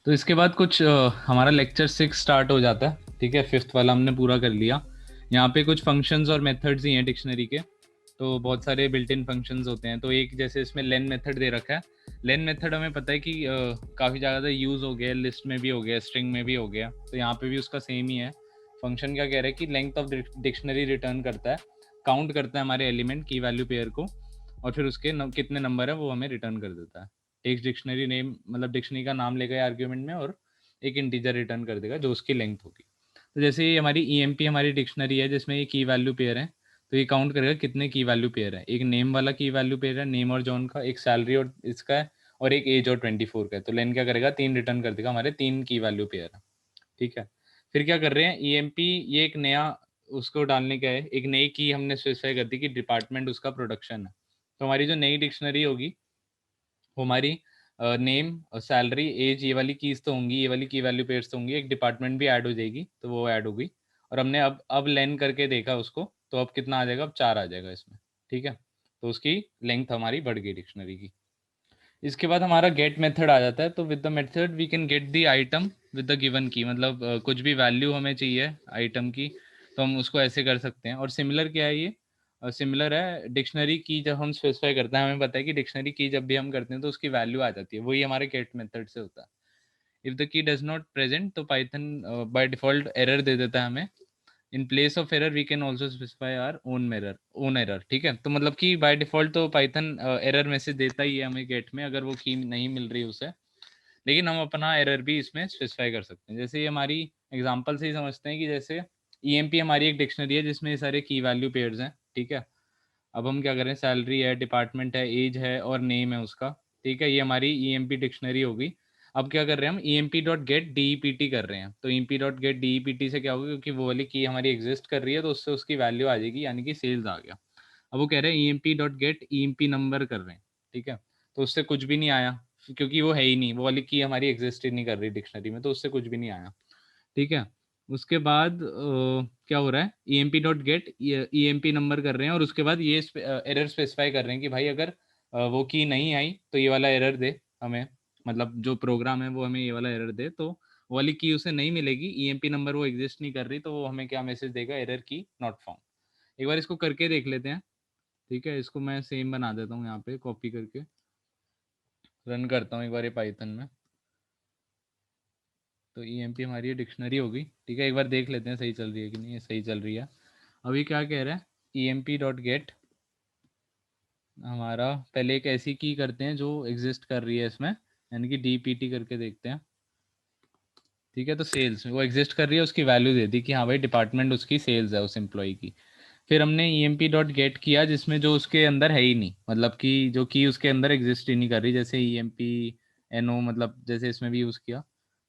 तो इसके बाद कुछ हमारा लेक्चर 6 स्टार्ट हो जाता है। ठीक है, फिफ्थ वाला हमने पूरा कर लिया। यहाँ पे कुछ फंक्शंस और मेथड्स ही हैं डिक्शनरी के। तो बहुत सारे बिल्ट इन फंक्शंस होते हैं। तो एक जैसे इसमें लेन मेथड दे रखा है। लेन मेथड हमें पता है कि काफ़ी ज़्यादा यूज़ हो गया, लिस्ट में भी हो गया, स्ट्रिंग में भी हो गया। तो यहाँ पे भी उसका सेम ही है। फंक्शन क्या कह रहा है कि लेंथ ऑफ डिक्शनरी रिटर्न करता है, काउंट करता है हमारे एलिमेंट की वैल्यू पेयर को, और फिर उसके कितने नंबर है वो हमें रिटर्न कर देता है। टेक्स्ट डिक्शनरी नेम मतलब डिक्शनरी का नाम लेगा आर्ग्यूमेंट में, और एक इंटीजर रिटर्न कर देगा जो उसकी लेंथ होगी। तो जैसे ये हमारी ईएमपी हमारी डिक्शनरी है जिसमें ये की वैल्यू पेयर है। तो ये काउंट करेगा कितने की वैल्यू पेयर है। एक नेम वाला की वैल्यू पेयर है, नेम और जॉन का, एक सैलरी और इसका है, और एक एज और 24 का है। तो लेन क्या करेगा, 3 रिटर्न कर देगा, हमारे 3 की वैल्यू पेयर है। ठीक है, फिर क्या कर रहे हैं, ईएमपी ये एक नया उसको डालने का है, एक नई की हमने स्पेसिफाई कर दी कि डिपार्टमेंट उसका प्रोडक्शन है। तो हमारी जो नई डिक्शनरी होगी वो हमारी नेम, सैलरी, एज, ये वाली कीज तो होंगी, ये वाली की वैल्यू पेयर्स तो होंगी, एक डिपार्टमेंट भी ऐड हो जाएगी, तो वो ऐड हो गई। और हमने अब लेन करके देखा उसको, तो अब कितना आ जाएगा, अब 4 आ जाएगा इसमें। ठीक है, तो उसकी लेंथ हमारी बढ़ गई डिक्शनरी की। इसके बाद हमारा गेट मेथड आ जाता है। तो with the method we can get the item with the given key, मतलब कुछ भी वैल्यू हमें चाहिए आइटम की, तो हम उसको ऐसे कर सकते हैं। और सिमिलर क्या है ये, सिमिलर है डिक्शनरी की। जब हम स्पेसिफाई करते हैं, हमें पता है कि डिक्शनरी की जब भी हम करते हैं तो उसकी वैल्यू आ जाती है, वही हमारे गेट मेथड से होता है। If the key does not present, तो पाइथन बाय डिफॉल्ट एरर दे देता है हमें। In place of error we can also specify our own error. ठीक है, तो मतलब कि बाय डिफॉल्ट तो पाइथन एरर मैसेज देता ही है हमें गेट में, अगर वो की नहीं मिल रही उसे। लेकिन हम अपना एरर भी इसमें स्पेसिफाई कर सकते हैं। जैसे ये हमारी एग्जांपल से ही समझते हैं कि जैसे ईएमपी हमारी एक डिक्शनरी है जिसमें ये सारे की वैल्यू पेयर्स हैं। ठीक है, अब हम क्या करें, सैलरी है, डिपार्टमेंट है, एज है, और नेम है उसका। ठीक है, ये हमारी ईएमपी डिक्शनरी होगी। अब क्या कर रहे हैं, हम ईएमपी डॉट गेट डीईपीटी कर रहे हैं। तो ईएमपी डॉट गेट डीईपीटी से क्या होगा, क्योंकि वो वाली की हमारी एग्जिस्ट कर रही है, तो उससे उसकी वैल्यू आ जाएगी, यानी कि सेल्स आ गया। अब वो कह रहे हैं EMP dot gate EMP number कर रहे हैं। ठीक है, तो उससे कुछ भी नहीं आया, क्योंकि वो है ही नहीं, वो वाली की हमारी एग्जिस्ट ही नहीं कर रही डिक्शनरी में, तो उससे कुछ भी नहीं आया। ठीक है, उसके बाद क्या हो रहा है, E M P dot get E M P number कर रहे हैं, और उसके बाद ये एरर स्पेसिफाई कर रहे हैं कि भाई अगर वो की नहीं आई तो ये वाला एरर दे हमें, मतलब जो प्रोग्राम है वो हमें ये वाला एरर दे। तो वो वाली की उसे नहीं मिलेगी, ई एम पी नंबर वो एग्जिस्ट नहीं कर रही, तो वो हमें क्या मैसेज देगा, एरर की नॉट फाउंड। एक बार इसको करके देख लेते हैं। ठीक है, इसको मैं सेम बना देता हूँ, यहाँ पे कॉपी करके रन करता हूँ एक बार ये पाइथन में। तो ई एम पी हमारी ये डिक्शनरी होगी। ठीक है, एक बार देख लेते हैं सही चल रही है कि नहीं। ये सही चल रही है। अभी क्या कह रहा है, E M P dot get हमारा पहले एक ऐसी की करते हैं जो एग्जिस्ट कर रही है इसमें, यानी कि डी पी टी करके देखते हैं। ठीक है, तो सेल्स वो एग्जिस्ट कर रही है, उसकी वैल्यू दे दी कि हाँ भाई डिपार्टमेंट उसकी सेल्स है, उस एम्प्लॉय की। फिर हमने E M P dot get किया जिसमें जो उसके अंदर है ही नहीं, मतलब कि जो की उसके अंदर एग्जिस्ट ही नहीं कर रही, जैसे E M P N O, मतलब जैसे इसमें भी यूज़ किया,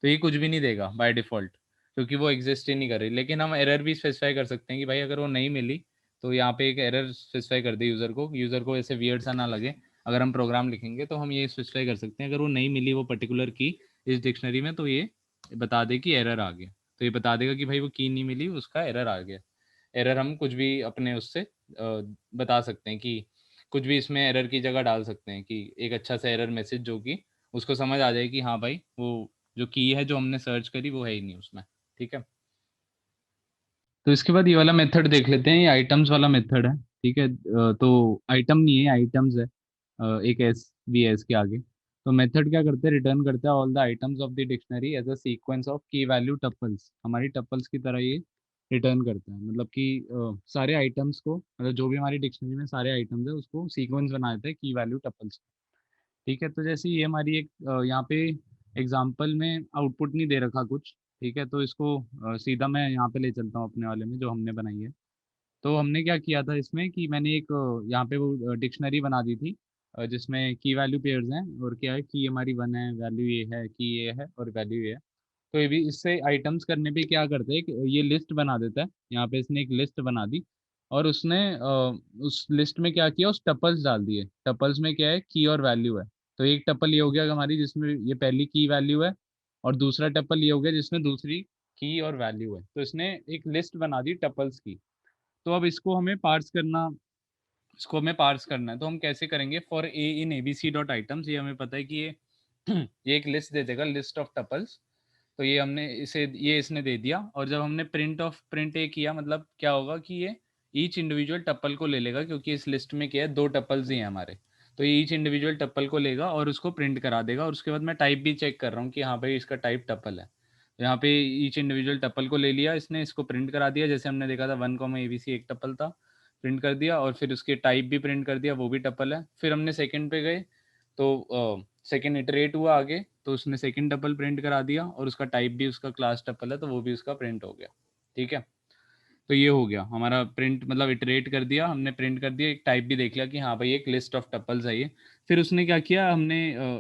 तो ये कुछ भी नहीं देगा बाय डिफ़ॉल्ट, क्योंकि वो एग्जिस्ट ही नहीं कर रही। लेकिन हम एरर भी स्पेसिफाई कर सकते हैं कि भाई अगर वो नहीं मिली, तो यहाँ पे एक एरर स्पेसिफाई कर दे यूज़र को ऐसे वियर्ड सा ना लगे। अगर हम प्रोग्राम लिखेंगे तो हम ये स्पेसिफाई कर सकते हैं, अगर वो नहीं मिली वो पर्टिकुलर की इस डिक्शनरी में, तो ये बता दे कि एरर आ गया। तो ये बता देगा कि भाई वो की नहीं मिली, उसका एरर आ गया। एरर हम कुछ भी अपने उससे बता सकते हैं कि कुछ भी इसमें एरर की जगह डाल सकते हैं, कि एक अच्छा सा एरर मैसेज जो कि उसको समझ आ जाए कि हाँ भाई वो जो की है जो हमने सर्च करी वो है ही नहीं उसमें। ठीक है, तो इसके बाद ये वाला मेथड देख लेते हैं, ये आइटम्स वाला मेथड है। ठीक है, तो आइटम नहीं है, आइटम्स है, एक एस भी है इसके आगे। तो मेथड क्या करते हैं, रिटर्न करता है all the items of the dictionary as a sequence of key value tuples. हमारी टपल्स की तरह ये रिटर्न करता है, मतलब कि सारे आइटम्स को, मतलब जो भी हमारी डिक्शनरी में सारे आइटम्स है उसको सीक्वेंस बना देता है की वैल्यू टपल्स। ठीक है, तो जैसे ये हमारी एक यहाँ पे एग्जांपल में आउटपुट नहीं दे रखा कुछ। ठीक है, तो इसको सीधा मैं यहाँ पे ले चलता हूँ अपने वाले में जो हमने बनाई है। तो हमने क्या किया था इसमें कि मैंने एक यहाँ पे वो डिक्शनरी बना दी थी, जिसमें की वैल्यू पेयर्स हैं, और क्या है की हमारी वन है, वैल्यू ये है, की ये है, और वैल्यू ये है। तो ये भी इससे आइटम्स करने पे क्या करते हैं कि ये लिस्ट बना देता है। यहाँ पे इसने एक लिस्ट बना दी, और उसने उस लिस्ट में क्या किया, उस टपल्स डाल दिए। टपल्स में क्या है, की और वैल्यू है। तो एक टपल ये हो गया हमारी जिसमें ये पहली की वैल्यू है, और दूसरा टपल ये हो गया जिसमें दूसरी की और वैल्यू है। तो इसने एक लिस्ट बना दी टपल्स की। तो अब इसको हमें पार्स करना है। तो हम कैसे करेंगे, for a in ABC dot items, ये हमें पता है कि ये ये एक लिस्ट दे देगा, लिस्ट ऑफ टपल्स। तो ये हमने ये इसने दे दिया, और जब हमने प्रिंट ए किया, मतलब क्या होगा कि ये ईच इंडिविजुअल टप्पल को ले लेगा, क्योंकि इस लिस्ट में क्या है, 2 टप्पल्स ही हैं हमारे। तो ये ईच इंडिविजुअल टप्पल को लेगा और उसको प्रिंट करा देगा, और उसके बाद मैं टाइप भी चेक कर रहा हूँ कि हाँ भाई इसका टाइप टप्पल है। तो यहाँ पे ईच इंडिविजुअल टप्पल को ले लिया इसने, इसको प्रिंट करा दिया, जैसे हमने देखा था 1 ABC एक टप्पल था, प्रिंट कर दिया, और फिर उसके टाइप भी प्रिंट कर दिया, वो भी टप्पल है। फिर हमने सेकंड पे गए, तो सेकंड इटरेट हुआ आगे, तो उसने सेकंड टपल प्रिंट करा दिया, और उसका टाइप भी उसका क्लास टपल है, तो वो भी उसका प्रिंट हो गया। ठीक है, तो ये हो गया हमारा प्रिंट, मतलब इटरेट कर दिया हमने, प्रिंट कर दिया, एक टाइप भी देख लिया कि हाँ भाई एक लिस्ट ऑफ टपल्स है ये। फिर उसने क्या किया, हमने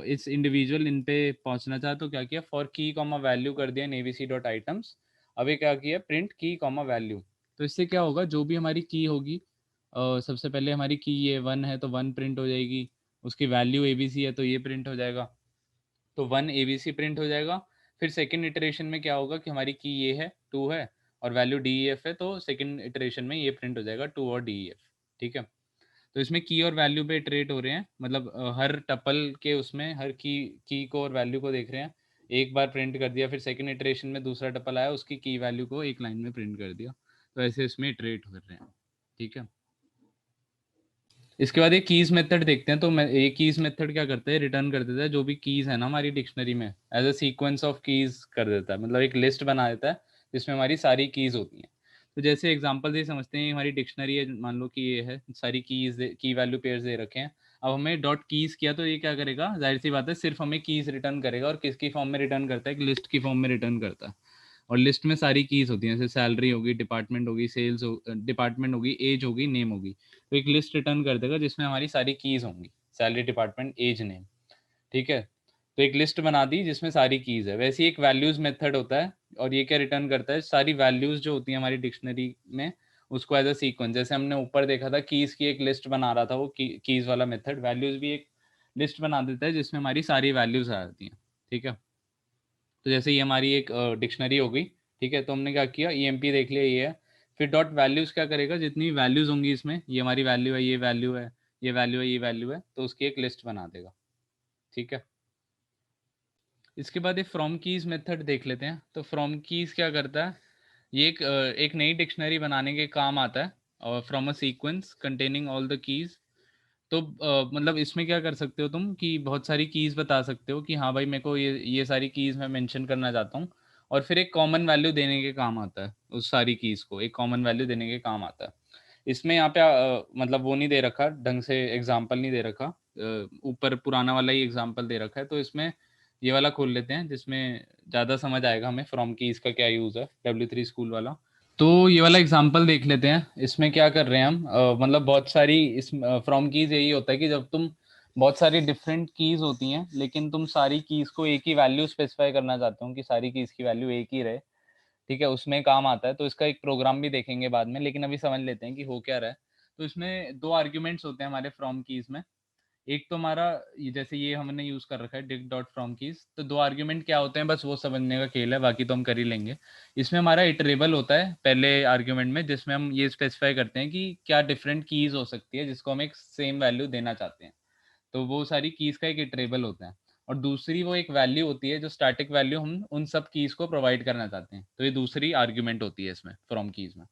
इस इंडिविजुअल इन पे पहुंचना चाहा, तो क्या किया, फॉर की कॉमा वैल्यू कर दिया abc डॉट आइटम्स। अब ये क्या किया, प्रिंट की कॉमा वैल्यू। तो इससे क्या होगा, जो भी हमारी की होगी, सबसे पहले हमारी की ये 1 है तो 1 प्रिंट हो जाएगी, उसकी वैल्यू abc है तो ये प्रिंट हो जाएगा, तो 1 abc प्रिंट हो जाएगा। फिर सेकंड इटरेशन में क्या होगा कि हमारी की ये है 2 है, और वैल्यू def है, तो सेकंड इटरेशन में ये प्रिंट हो जाएगा 2 और def। ठीक है, तो इसमें की और वैल्यू पे इटरेट हो रहे हैं, मतलब हर टपल के उसमें हर की को और वैल्यू को देख रहे हैं। एक बार प्रिंट कर दिया, फिर सेकंड इटरेशन में दूसरा टपल आया, उसकी की वैल्यू को एक लाइन में प्रिंट कर दिया। तो ऐसे इसमें इटरेट कर रहे हैं। ठीक है, इसके बाद ये कीज मेथड देखते हैं। तो मैं ये कीज मेथड क्या करता है, रिटर्न कर देता है जो भी कीज है ना हमारी डिक्शनरी में, as a sequence of keys कर देता है, मतलब एक लिस्ट बना देता है जिसमें हमारी सारी कीज होती हैं। तो जैसे एग्जांपल से समझते हैं, हमारी डिक्शनरी है, मान लो कि ये है, सारी की वैल्यू पेयर्स दे रखे हैं। अब हमें डॉट कीज किया, तो ये क्या करेगा, जाहिर सी बात है सिर्फ हमें कीज रिटर्न करेगा, और किसकी फॉर्म में रिटर्न करता है, एक लिस्ट की फॉर्म में रिटर्न करता है। और लिस्ट में सारी कीज होती हैं, जैसे सैलरी होगी, डिपार्टमेंट होगी, सेल्स हो, डिपार्टमेंट होगी, एज होगी, नेम होगी। तो एक लिस्ट रिटर्न कर देगा जिसमें हमारी सारी कीज होंगी, सैलरी, डिपार्टमेंट, एज, नेम। ठीक है, तो एक लिस्ट बना दी जिसमें सारी कीज है। वैसे ही एक वैल्यूज मेथड होता है, और ये क्या रिटर्न करता है, सारी वैल्यूज जो होती हैं हमारी डिक्शनरी में, उसको एज अ सीक्वेंस, जैसे हमने ऊपर देखा था कीज की एक लिस्ट बना रहा था वो कीज वाला मेथड, वैल्यूज भी एक लिस्ट बना देता है जिसमें हमारी सारी वैल्यूज आ जाती हैं। ठीक है, तो जैसे ये हमारी एक डिक्शनरी हो गई। ठीक है, तो हमने क्या किया, ईएमपी देख लिया ये है। फिर डॉट वैल्यूज क्या करेगा, जितनी वैल्यूज होंगी इसमें, ये हमारी वैल्यू है, ये वैल्यू है, ये वैल्यू है, ये वैल्यू है, तो उसकी एक लिस्ट बना देगा। ठीक है, इसके बाद ये फ्रॉम कीज मेथड देख लेते हैं। तो फ्रॉम कीज क्या करता है, ये एक नई डिक्शनरी बनाने के काम आता है, और from a sequence containing all the keys. तो मतलब इसमें क्या कर सकते हो तुम, कि बहुत सारी कीज़ बता सकते हो कि हाँ भाई मेरे को ये सारी कीज़ मैं मेंशन करना चाहता हूँ, और फिर एक कॉमन वैल्यू देने के काम आता है, उस सारी कीज़ को एक कॉमन वैल्यू देने के काम आता है। इसमें यहाँ पे मतलब वो नहीं दे रखा ढंग से, एग्जाम्पल नहीं दे रखा, ऊपर पुराना वाला ही एग्जाम्पल दे रखा है। तो इसमें ये वाला खोल लेते हैं जिसमें ज़्यादा समझ आएगा हमें फ्रॉम कीज़ का क्या यूज़ है, W3 स्कूल वाला। तो ये वाला एग्जांपल देख लेते हैं, इसमें क्या कर रहे हैं हम, मतलब बहुत सारी इस फ्रॉम कीज यही होता है कि जब तुम बहुत सारी डिफरेंट कीज होती हैं, लेकिन तुम सारी कीज को एक ही वैल्यू स्पेसिफाई करना चाहते हो कि सारी कीज की वैल्यू एक ही रहे। ठीक है, उसमें काम आता है। तो इसका एक प्रोग्राम भी देखेंगे बाद में, लेकिन अभी समझ लेते हैं कि हो क्या रहा है। तो इसमें 2 आर्ग्यूमेंट्स होते हैं हमारे फ्रॉम कीज में। एक तो हमारा जैसे ये हमने यूज कर रखा है डिक डॉट फ्रॉम कीज, तो 2 आर्ग्यूमेंट क्या होते हैं, बस वो समझने का खेल है, बाकी तो हम कर ही लेंगे। इसमें हमारा इटरेबल होता है पहले आर्ग्यूमेंट में, जिसमें हम ये स्पेसिफाई करते हैं कि क्या डिफरेंट कीज हो सकती है जिसको हम एक सेम वैल्यू देना चाहते हैं। तो वो सारी कीज का एक इटरेबल होता है। और दूसरी वो एक वैल्यू होती है जो स्टैटिक वैल्यू हम उन सब कीज को प्रोवाइड करना चाहते हैं, तो ये दूसरी आर्ग्यूमेंट होती है इसमें फ्रॉम कीज में।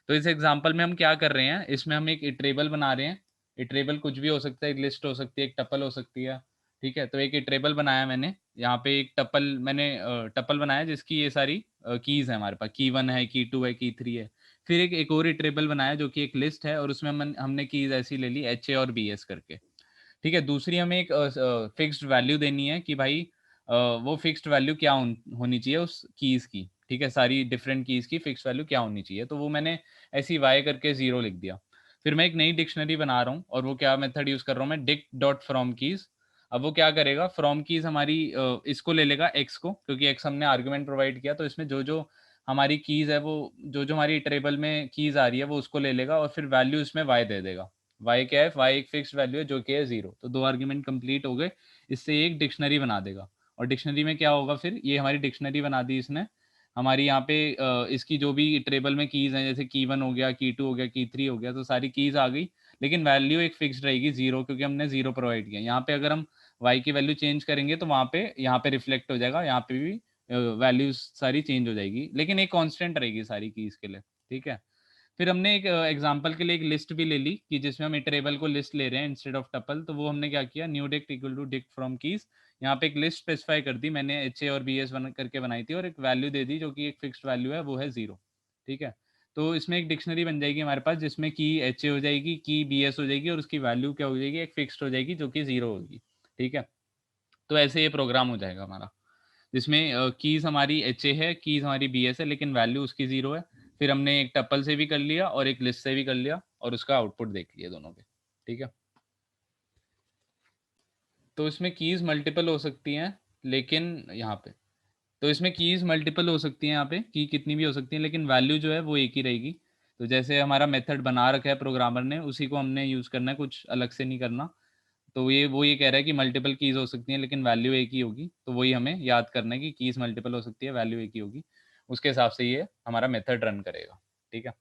तो इस एग्जांपल में हम क्या कर रहे हैं, इसमें हम एक इटरेबल बना रहे हैं। इटरेबल कुछ भी हो सकता है, एक लिस्ट हो सकती है, एक टपल हो सकती है। ठीक है, तो एक इटरेबल बनाया मैंने, यहाँ पे एक टपल मैंने टपल बनाया जिसकी ये सारी कीज है, हमारे पास की 1 है, की 2 है, की 3 है। फिर एक और इटरेबल बनाया जो कि एक लिस्ट है, और उसमें हमने कीज ऐसी ले ली एच ए और बी एस करके। ठीक है, दूसरी हमें एक फिक्स्ड वैल्यू देनी है कि भाई वो फिक्स्ड वैल्यू क्या होनी चाहिए उस कीज की। ठीक है, सारी डिफरेंट कीज की फिक्स्ड वैल्यू क्या होनी चाहिए, तो वो मैंने ऐसी वाई करके 0 लिख दिया। फिर मैं एक नई डिक्शनरी बना रहा हूँ, और वो क्या मेथड यूज कर रहा हूँ मैं, डिक डॉट फ्रॉम कीज। अब वो क्या करेगा, फ्रॉम कीज हमारी इसको ले लेगा एक्स को, क्योंकि एक्स हमने आर्गुमेंट प्रोवाइड किया, तो इसमें जो जो हमारी कीज है, वो जो जो हमारी टेबल में कीज आ रही है वो उसको ले लेगा, और फिर वैल्यू इसमें वाई दे देगा। वाई क्या है, वाई एक फिक्स्ड वैल्यू है जो कि है 0। तो 2 आर्ग्यूमेंट कंप्लीट हो गए, इससे एक डिक्शनरी बना देगा। और डिक्शनरी में क्या होगा, फिर ये हमारी डिक्शनरी बना दी इसने हमारी, यहाँ पे इसकी जो भी टेबल में कीज हैं, जैसे की 1 हो गया, की 2 हो गया, की 3 हो गया, तो सारी कीज आ गई। लेकिन वैल्यू एक फिक्स्ड रहेगी 0, क्योंकि हमने 0 प्रोवाइड किया। यहाँ पे अगर हम y की वैल्यू चेंज करेंगे तो वहाँ पे यहाँ पे रिफ्लेक्ट हो जाएगा, यहाँ पे भी वैल्यूज सारी चेंज हो जाएगी, लेकिन एक कांस्टेंट रहेगी सारी कीज के लिए, ठीक है। फिर हमने एक एग्जांपल के लिए एक लिस्ट भी ले ली कि जिसमें हम इटरेबल को लिस्ट ले रहे हैं इंस्टेड ऑफ टपल, तो वो हमने क्या किया, new dict equal to dict from keys, यहाँ पे एक लिस्ट स्पेसिफाई कर दी मैंने, एच ए और बी एस बन करके बनाई थी, और एक वैल्यू दे दी जो कि एक फिक्स्ड वैल्यू है, वो है 0, ठीक है। तो इसमें एक डिक्शनरी बन जाएगी हमारे पास, जिसमें की एच ए हो जाएगी, की बी एस हो जाएगी, और उसकी वैल्यू क्या हो जाएगी, एक फिक्स्ड हो जाएगी जो कि 0 होगी, ठीक है। तो ऐसे ये प्रोग्राम हो जाएगा हमारा, जिसमें कीज़ हमारी एच ए है, कीज़ हमारी बी एस है, लेकिन वैल्यू उसकी 0 है। फिर हमने एक टपल से भी कर लिया और एक लिस्ट से भी कर लिया, और उसका आउटपुट देख लिया दोनों पे, ठीक है। तो इसमें कीज़ मल्टीपल हो सकती हैं, लेकिन यहाँ पे तो इसमें कीज़ मल्टीपल हो सकती हैं, यहाँ पे की कितनी भी हो सकती हैं, लेकिन वैल्यू जो है वो एक ही रहेगी। तो जैसे हमारा मेथड बना रखा है प्रोग्रामर ने, उसी को हमने यूज़ करना है, कुछ अलग से नहीं करना। तो ये कह रहा है कि मल्टीपल कीज़ हो सकती हैं लेकिन वैल्यू एक ही होगी, तो वही हमें याद करना है कि कीज़ मल्टीपल हो सकती है, वैल्यू एक ही होगी। उसके हिसाब से ये हमारा मेथड रन करेगा, ठीक है।